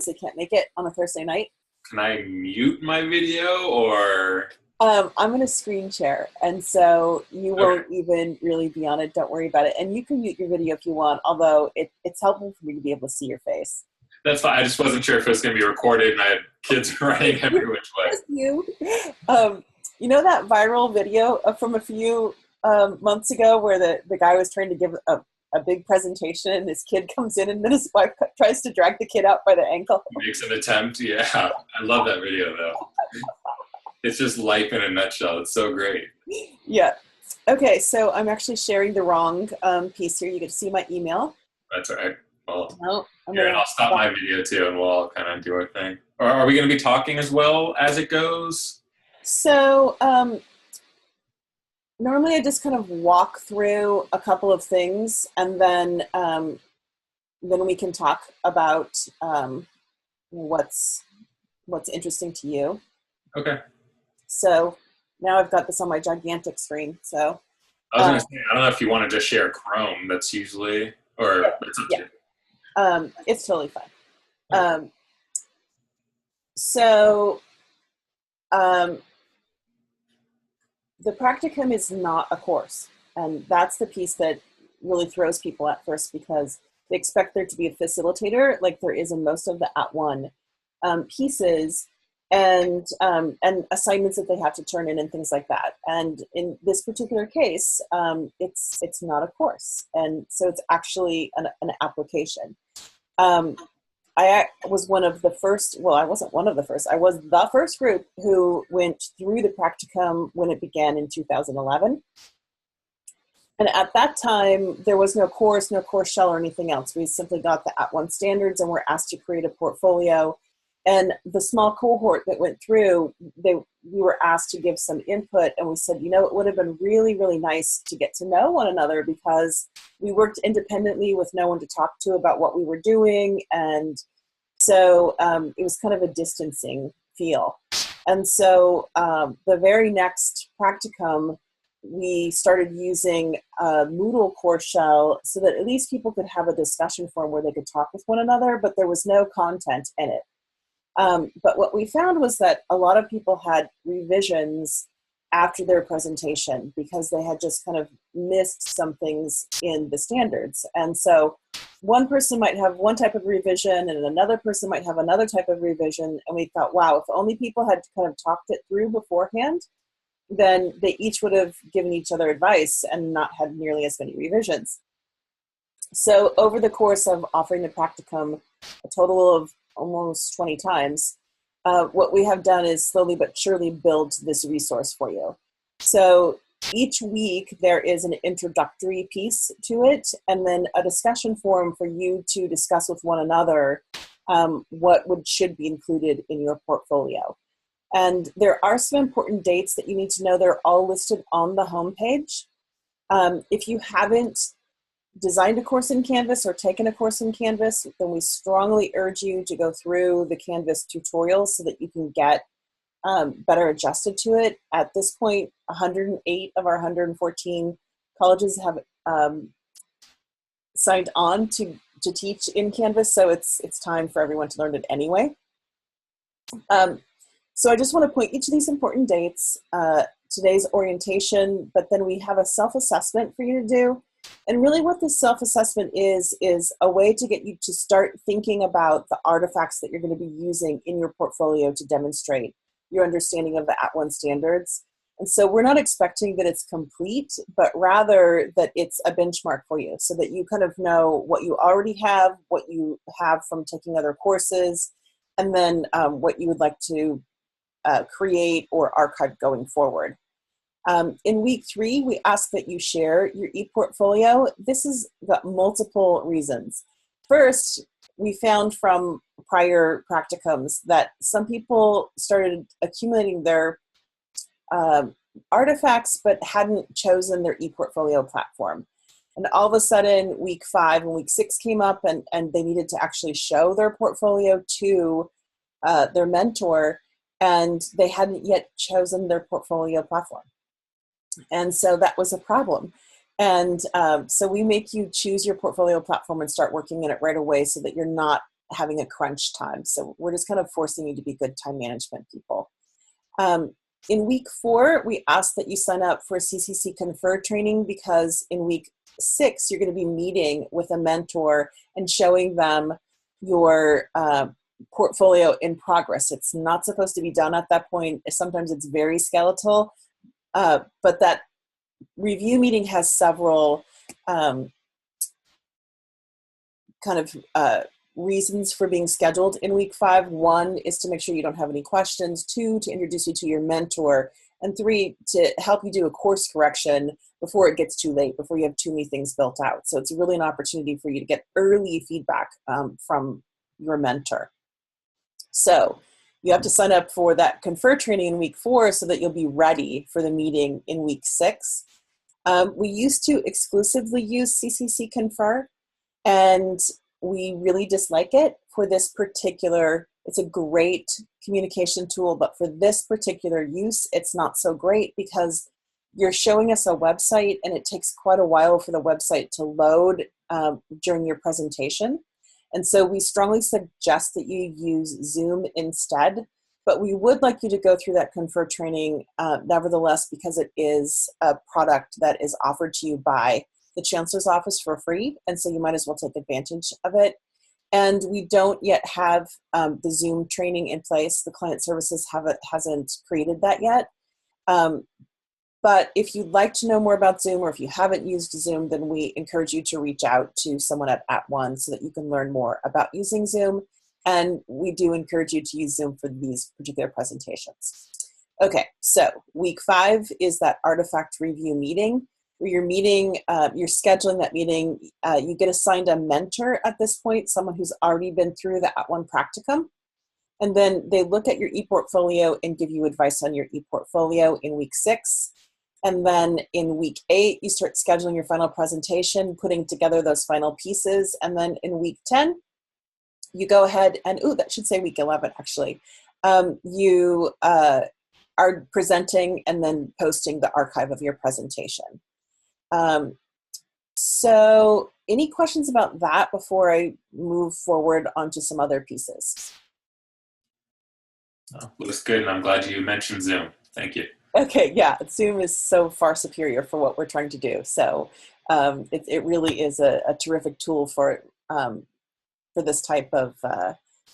because they can't make it on a Thursday night. Can I mute my video or? I'm going to screen share, and so you won't even really be on it. Don't worry about it. And you can mute your video if you want, although it's helpful for me to be able to see your face. That's fine. I just wasn't sure if it was going to be recorded and I had kids running every which way. You. You know that viral video from a few months ago where the guy was trying to give a big presentation and his kid comes in and then his wife tries to drag the kid out by the ankle? He makes an attempt. Yeah. I love that video though. It's just life in a nutshell. It's so great. Yeah. Okay, so I'm actually sharing the wrong piece here. You get to see my email. That's all right. Well, no, here, and I'll stop my video too, and we'll all kind of do our thing. Or are we going to be talking as well as it goes? So normally I just kind of walk through a couple of things, and then we can talk about what's interesting to you. Okay. So now I've got this on my gigantic screen. So I was going to say, I don't know if you want to just share Chrome. That's usually, or it's up to you. It's totally fine. So the practicum is not a course, and that's the piece that really throws people at first, because they expect there to be a facilitator like there is in most of the @ONE pieces, and assignments that they have to turn in and things like that. And in this particular case, it's not a course, and so it's actually an application. I was one of the first, well, I wasn't one of the first, I was the first group who went through the practicum when it began in 2011. And at that time, there was no course shell or anything else. We simply got the @ONE standards and were asked to create a portfolio. And the small cohort that went through, we were asked to give some input, and we said, it would have been really, really nice to get to know one another, because we worked independently with no one to talk to about what we were doing. And so it was kind of a distancing feel. And so the very next practicum, we started using a Moodle course shell so that at least people could have a discussion forum where they could talk with one another, but there was no content in it. But what we found was that a lot of people had revisions after their presentation because they had just kind of missed some things in the standards. And so one person might have one type of revision and another person might have another type of revision. And we thought, wow, if only people had kind of talked it through beforehand, then they each would have given each other advice and not had nearly as many revisions. So over the course of offering the practicum a total of almost 20 times, what we have done is slowly but surely build this resource for you. So each week there is an introductory piece to it, and then a discussion forum for you to discuss with one another what should be included in your portfolio. And there are some important dates that you need to know. They're all listed on the homepage. If you haven't designed a course in Canvas or taken a course in Canvas, then we strongly urge you to go through the Canvas tutorials so that you can get better adjusted to it. At this point, 108 of our 114 colleges have signed on to teach in Canvas, so it's time for everyone to learn it anyway. So I just want to point each of these important dates, today's orientation, but then we have a self-assessment for you to do. And really what this self-assessment is a way to get you to start thinking about the artifacts that you're going to be using in your portfolio to demonstrate your understanding of the @ONE standards. And so we're not expecting that it's complete, but rather that it's a benchmark for you so that you kind of know what you already have, what you have from taking other courses, and then what you would like to create or archive going forward. In week 3, we ask that you share your ePortfolio. This has got multiple reasons. First, we found from prior practicums that some people started accumulating their artifacts but hadn't chosen their ePortfolio platform. And all of a sudden, week 5 and week 6 came up and they needed to actually show their portfolio to their mentor, and they hadn't yet chosen their portfolio platform. And so that was a problem. And so we make you choose your portfolio platform and start working in it right away so that you're not having a crunch time. So we're just kind of forcing you to be good time management people. In week 4, we ask that you sign up for CCC Confer training, because in week 6, you're going to be meeting with a mentor and showing them your portfolio in progress. It's not supposed to be done at that point. Sometimes it's very skeletal, but that review meeting has several reasons for being scheduled in week 5. 1 is to make sure you don't have any questions. 2, to introduce you to your mentor. And 3, to help you do a course correction before it gets too late, before you have too many things built out. So it's really an opportunity for you to get early feedback from your mentor. So you have to sign up for that Confer training in week 4 so that you'll be ready for the meeting in week 6. We used to exclusively use CCC Confer, and we really dislike it for this particular, it's a great communication tool, but for this particular use, it's not so great, because you're showing us a website and it takes quite a while for the website to load during your presentation. And so we strongly suggest that you use Zoom instead, but we would like you to go through that Confer training nevertheless, because it is a product that is offered to you by the Chancellor's Office for free, and so you might as well take advantage of it. And we don't yet have the Zoom training in place. The client services hasn't created that yet. But if you'd like to know more about Zoom, or if you haven't used Zoom, then we encourage you to reach out to someone at One so that you can learn more about using Zoom. And we do encourage you to use Zoom for these particular presentations. Okay, so week 5 is that artifact review meeting, where you're meeting, you're scheduling that meeting. You get assigned a mentor at this point, someone who's already been through the @ONE Practicum. And then they look at your ePortfolio and give you advice on your ePortfolio in week 6. And then in week 8, you start scheduling your final presentation, putting together those final pieces. And then in week 10, you go ahead and, that should say week 11 actually. You are presenting and then posting the archive of your presentation. So any questions about that before I move forward onto some other pieces? Oh, looks good, and I'm glad you mentioned Zoom. Thank you. Okay, yeah, Zoom is so far superior for what we're trying to do. So it really is a terrific tool for this type of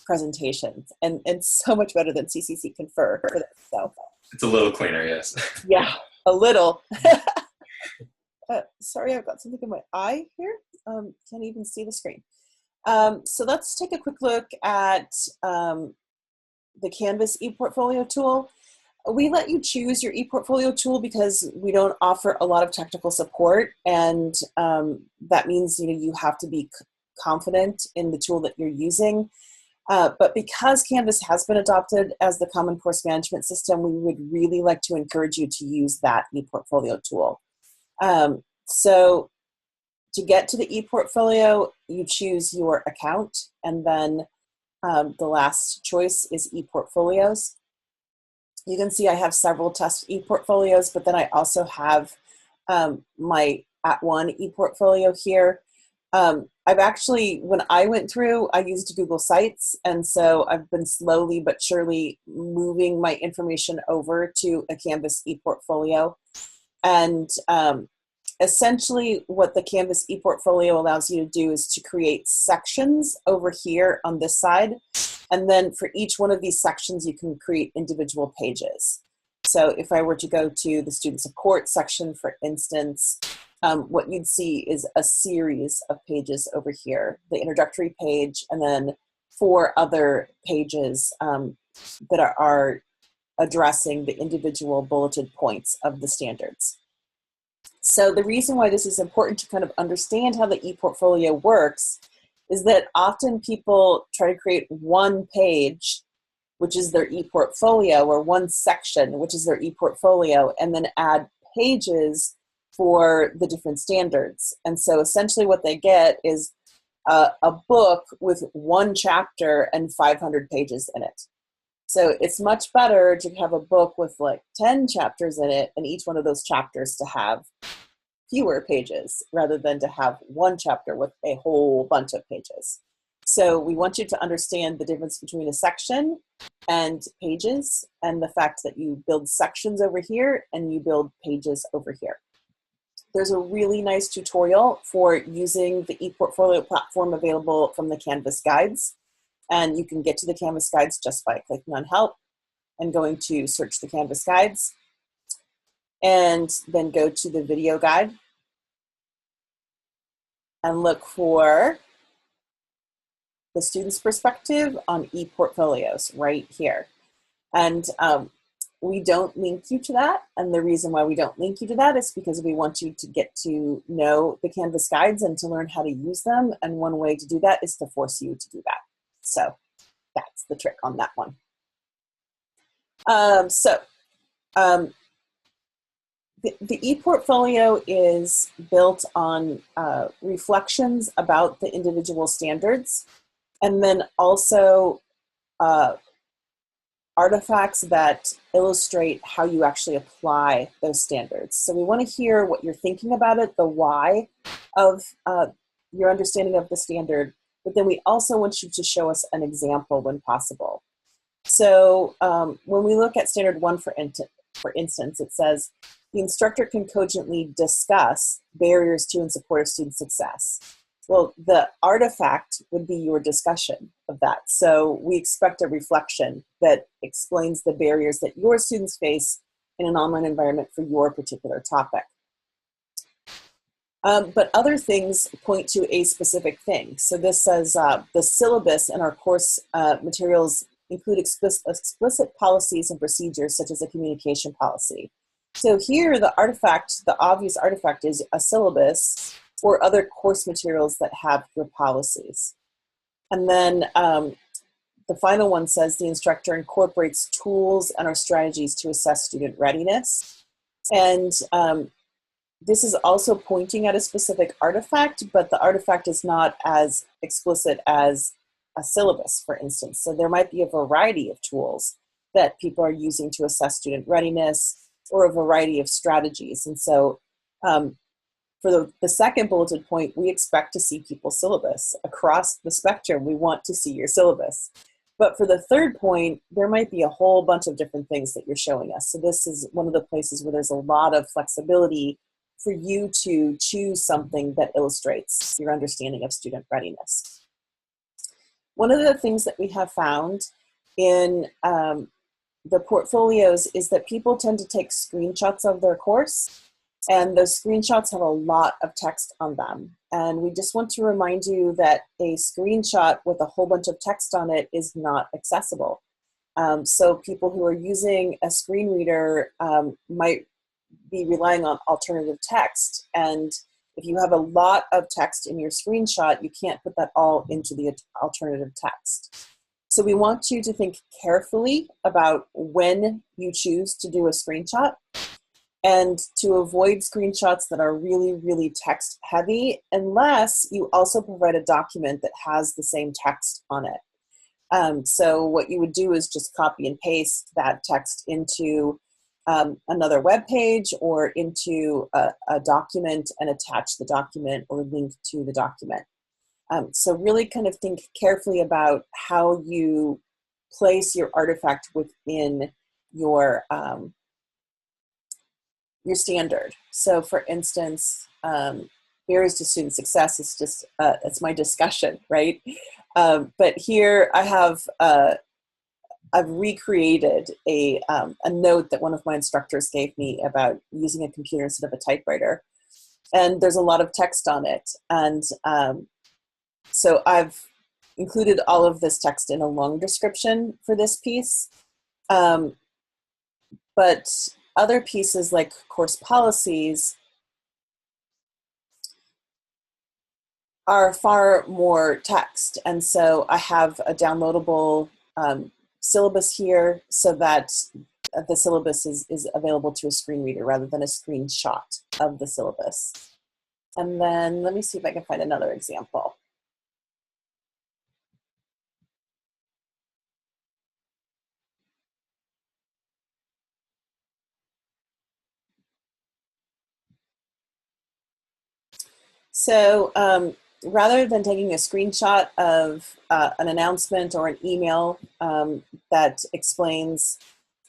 presentations, and so much better than CCC Confer for this. So it's a little cleaner, yes. Yeah, a little. Sorry, I've got something in my eye here. Can't even see the screen. So let's take a quick look at the Canvas ePortfolio tool. We let you choose your ePortfolio tool because we don't offer a lot of technical support, and that means you have to be confident in the tool that you're using. But because Canvas has been adopted as the Common Course Management System, we would really like to encourage you to use that ePortfolio tool. So to get to the ePortfolio, you choose your account, and then the last choice is ePortfolios. You can see I have several test ePortfolios, but then I also have my @ONE ePortfolio here. I've actually, when I went through, I used Google Sites, and so I've been slowly but surely moving my information over to a Canvas ePortfolio. And essentially what the Canvas ePortfolio allows you to do is to create sections over here on this side. And then for each one of these sections, you can create individual pages. So if I were to go to the student support section, for instance, what you'd see is a series of pages over here, the introductory page, and then 4 other pages that are addressing the individual bulleted points of the standards. So the reason why this is important to kind of understand how the ePortfolio works is that often people try to create one page, which is their ePortfolio, or one section, which is their ePortfolio, and then add pages for the different standards. And so essentially what they get is a book with 1 chapter and 500 pages in it. So it's much better to have a book with like 10 chapters in it, and each one of those chapters to have fewer pages rather than to have 1 chapter with a whole bunch of pages. So we want you to understand the difference between a section and pages, and the fact that you build sections over here and you build pages over here. There's a really nice tutorial for using the ePortfolio platform available from the Canvas guides. And you can get to the Canvas guides just by clicking on help and going to search the Canvas guides, and then go to the video guide and look for the student's perspective on ePortfolios right here. And we don't link you to that. And the reason why we don't link you to that is because we want you to get to know the Canvas guides and to learn how to use them. And one way to do that is to force you to do that. So that's the trick on that one. The ePortfolio is built on reflections about the individual standards, and then also artifacts that illustrate how you actually apply those standards. So we want to hear what you're thinking about it, the why of your understanding of the standard, but then we also want you to show us an example when possible. So when we look at standard 1, for instance, it says, the instructor can cogently discuss barriers to and support of student success. Well, the artifact would be your discussion of that. So we expect a reflection that explains the barriers that your students face in an online environment for your particular topic. But other things point to a specific thing. So this says the syllabus in our course materials include explicit policies and procedures such as a communication policy. So here the artifact, the obvious artifact, is a syllabus or other course materials that have your policies. And then the final one says the instructor incorporates tools and our strategies to assess student readiness. And this is also pointing at a specific artifact, but the artifact is not as explicit as a syllabus, for instance. So there might be a variety of tools that people are using to assess student readiness, or a variety of strategies. And so for the second bulleted point, we expect to see people's syllabus. Across the spectrum, we want to see your syllabus. But for the third point, there might be a whole bunch of different things that you're showing us. So this is one of the places where there's a lot of flexibility for you to choose something that illustrates your understanding of student readiness. One of the things that we have found in the portfolios is that people tend to take screenshots of their course, and those screenshots have a lot of text on them. And we just want to remind you that a screenshot with a whole bunch of text on it is not accessible. So people who are using a screen reader might be relying on alternative text. And if you have a lot of text in your screenshot, you can't put that all into the alternative text. So we want you to think carefully about when you choose to do a screenshot, and to avoid screenshots that are really, really text heavy, unless you also provide a document that has the same text on it. So what you would do is just copy and paste that text into another web page or into a document and attach the document or link to the document. So really kind of think carefully about how you place your artifact within your standard. So for instance, barriers to student success is just, it's my discussion, right? But here I have, I've recreated a note that one of my instructors gave me about using a computer instead of a typewriter. And there's a lot of text on it. And so I've included all of this text in a long description for this piece. But other pieces like course policies are far more text. And so I have a downloadable syllabus here so that the syllabus is available to a screen reader rather than a screenshot of the syllabus. And then let me see if I can find another example. So rather than taking a screenshot of an announcement or an email that explains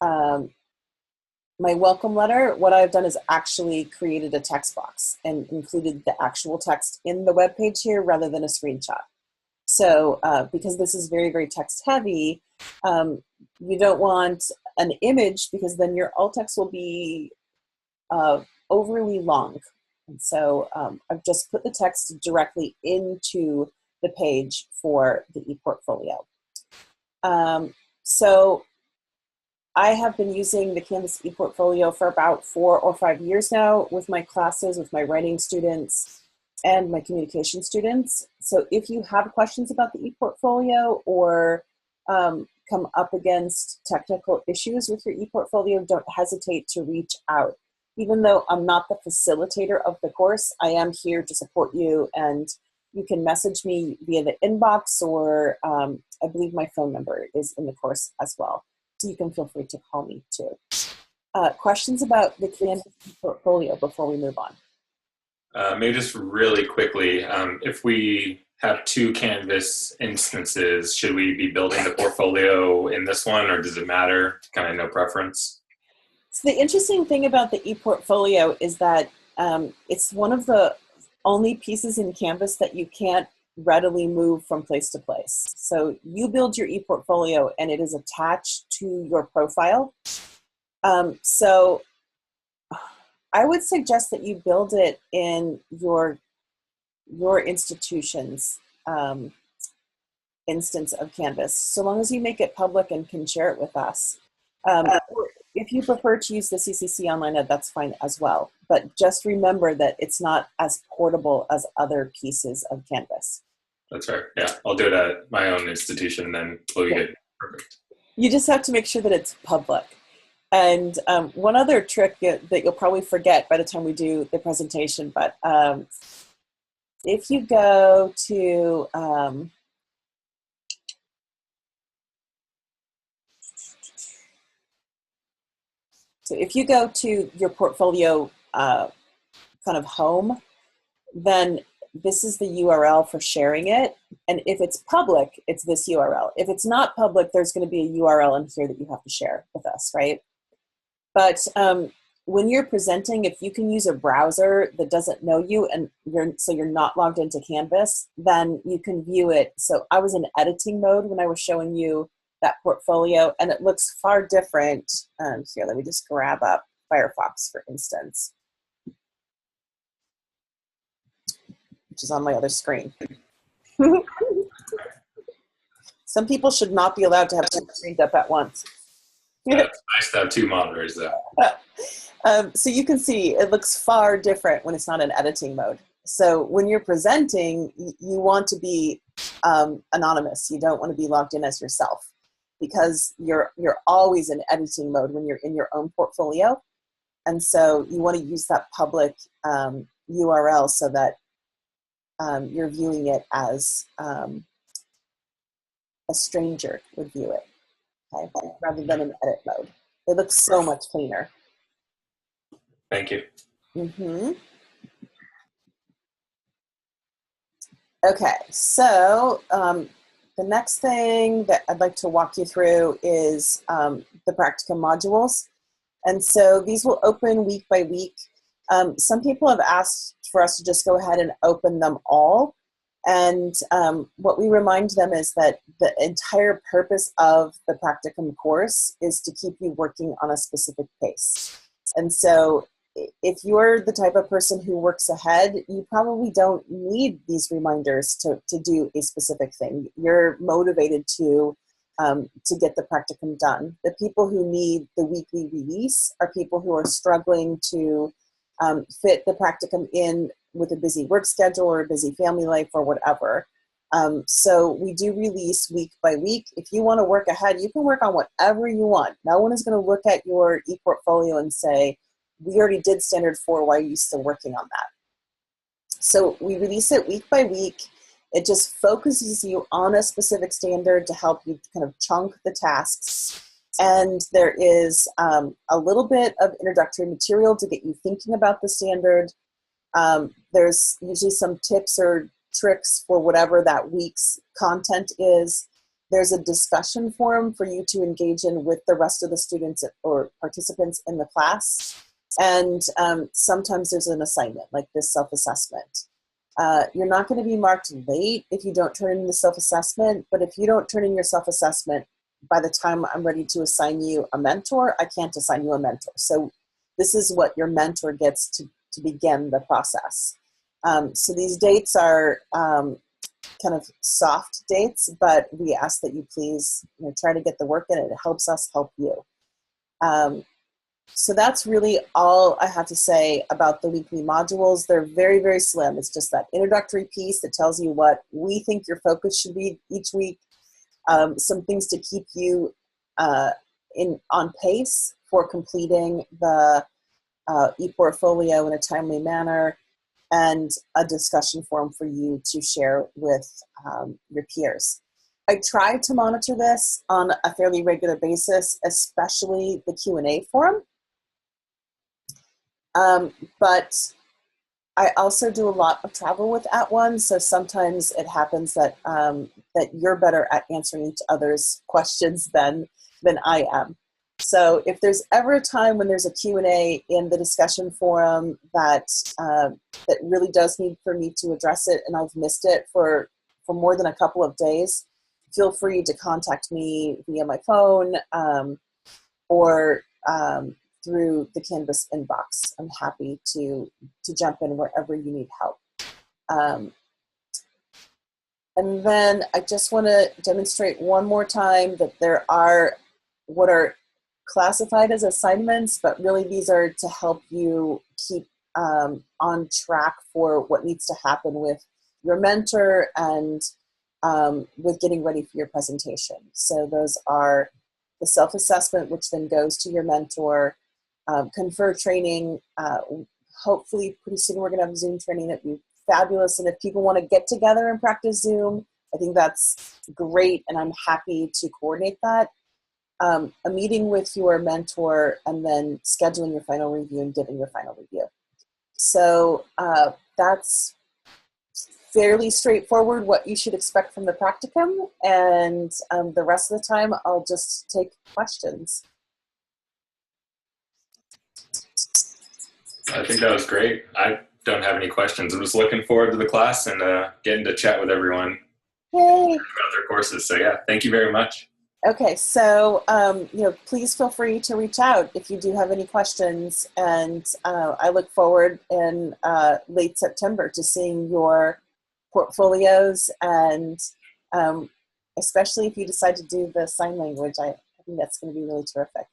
my welcome letter, what I've done is actually created a text box and included the actual text in the web page here rather than a screenshot. So because this is very, very text heavy, you don't want an image because then your alt text will be overly long. And so I've just put the text directly into the page for the ePortfolio. So I have been using the Canvas ePortfolio for about 4 or 5 years now with my classes, with my writing students, and my communication students. So if you have questions about the ePortfolio or come up against technical issues with your ePortfolio, don't hesitate to reach out. Even though I'm not the facilitator of the course, I am here to support you, and you can message me via the inbox, or I believe my phone number is in the course as well. So you can feel free to call me too. Questions about the Canvas portfolio before we move on? Maybe just really quickly, if we have 2 Canvas instances, should we be building the portfolio in this one, or does it matter? Kind of no preference? So the interesting thing about the ePortfolio is that it's one of the only pieces in Canvas that you can't readily move from place to place. So you build your ePortfolio and it is attached to your profile. So I would suggest that you build it in your institution's instance of Canvas, so long as you make it public and can share it with us. If you prefer to use the CCC Online Ed, that's fine as well. But just remember that it's not as portable as other pieces of Canvas. That's fair. Yeah, I'll do it at my own institution and then plug it. Perfect. You just have to make sure that it's public. And one other trick that you'll probably forget by the time we do the presentation, but if you go to so if you go to your portfolio kind of home, then this is the URL for sharing it. And if it's public, it's this URL. If it's not public, there's going to be a URL in here that you have to share with us, right? But when you're presenting, if you can use a browser that doesn't know you and you're not logged into Canvas, then you can view it. So I was in editing mode when I was showing you that portfolio, and it looks far different. Here, let me just grab up Firefox, for instance, which is on my other screen. Some people should not be allowed to have two screens up at once. It's nice to have 2 monitors, though. So you can see it looks far different when it's not in editing mode. So when you're presenting, you want to be anonymous. You don't want to be logged in as yourself, because you're always in editing mode when you're in your own portfolio. And so you want to use that public URL so that you're viewing it as a stranger would view it, okay, rather than in edit mode. It looks so much cleaner. Thank you. Mm-hmm. Okay, so the next thing that I'd like to walk you through is the Practicum modules. And so these will open week by week. Some people have asked for us to just go ahead and open them all. And what we remind them is that the entire purpose of the Practicum course is to keep you working on a specific pace. And so if you're the type of person who works ahead, you probably don't need these reminders to do a specific thing. You're motivated to get the Practicum done. The people who need the weekly release are people who are struggling to fit the Practicum in with a busy work schedule or a busy family life or whatever. So we do release week by week. If you want to work ahead, you can work on whatever you want. No one is going to look at your ePortfolio and say, we already did standard 4, why are you still working on that? So we release it week by week. It just focuses you on a specific standard to help you kind of chunk the tasks. And there is a little bit of introductory material to get you thinking about the standard. There's usually some tips or tricks for whatever that week's content is. There's a discussion forum for you to engage in with the rest of the students or participants in the class. And sometimes there's an assignment, like this self-assessment. You're not going to be marked late if you don't turn in the self-assessment, but if you don't turn in your self-assessment, by the time I'm ready to assign you a mentor, I can't assign you a mentor. So this is what your mentor gets to begin the process. So these dates are kind of soft dates, but we ask that you please try to get the work in. It helps us help you. So that's really all I have to say about the weekly modules. They're very, very slim. It's just that introductory piece that tells you what we think your focus should be each week. Some things to keep you on pace for completing the e-portfolio in a timely manner, and a discussion forum for you to share with your peers. I try to monitor this on a fairly regular basis, especially the Q&A forum. But I also do a lot of travel with @ONE, so sometimes it happens that that you're better at answering each other's questions than I am. So if there's ever a time when there's a Q&A in the discussion forum that that really does need for me to address it, and I've missed it for more than a couple of days, feel free to contact me via my phone or through the Canvas inbox. I'm happy to jump in wherever you need help. And then I just want to demonstrate one more time that there are what are classified as assignments, but really these are to help you keep on track for what needs to happen with your mentor and with getting ready for your presentation. So those are the self-assessment, which then goes to your mentor, confer training. Hopefully pretty soon we're going to have Zoom training. That'd be fabulous. And if people want to get together and practice Zoom, I think that's great, and I'm happy to coordinate that. A meeting with your mentor, and then scheduling your final review and giving your final review. So that's fairly straightforward what you should expect from the practicum, and the rest of the time I'll just take questions. I think that was great. I don't have any questions. I'm just looking forward to the class and getting to chat with everyone Yay. about their courses. So yeah, thank you very much. Okay, so please feel free to reach out if you do have any questions, and I look forward in late September to seeing your portfolios, and especially if you decide to do the sign language. I think that's going to be really terrific.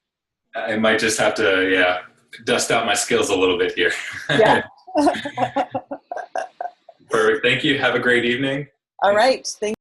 I might just have to, dust out my skills a little bit here. Yeah. Perfect. Thank you. Have a great evening. All right. Thank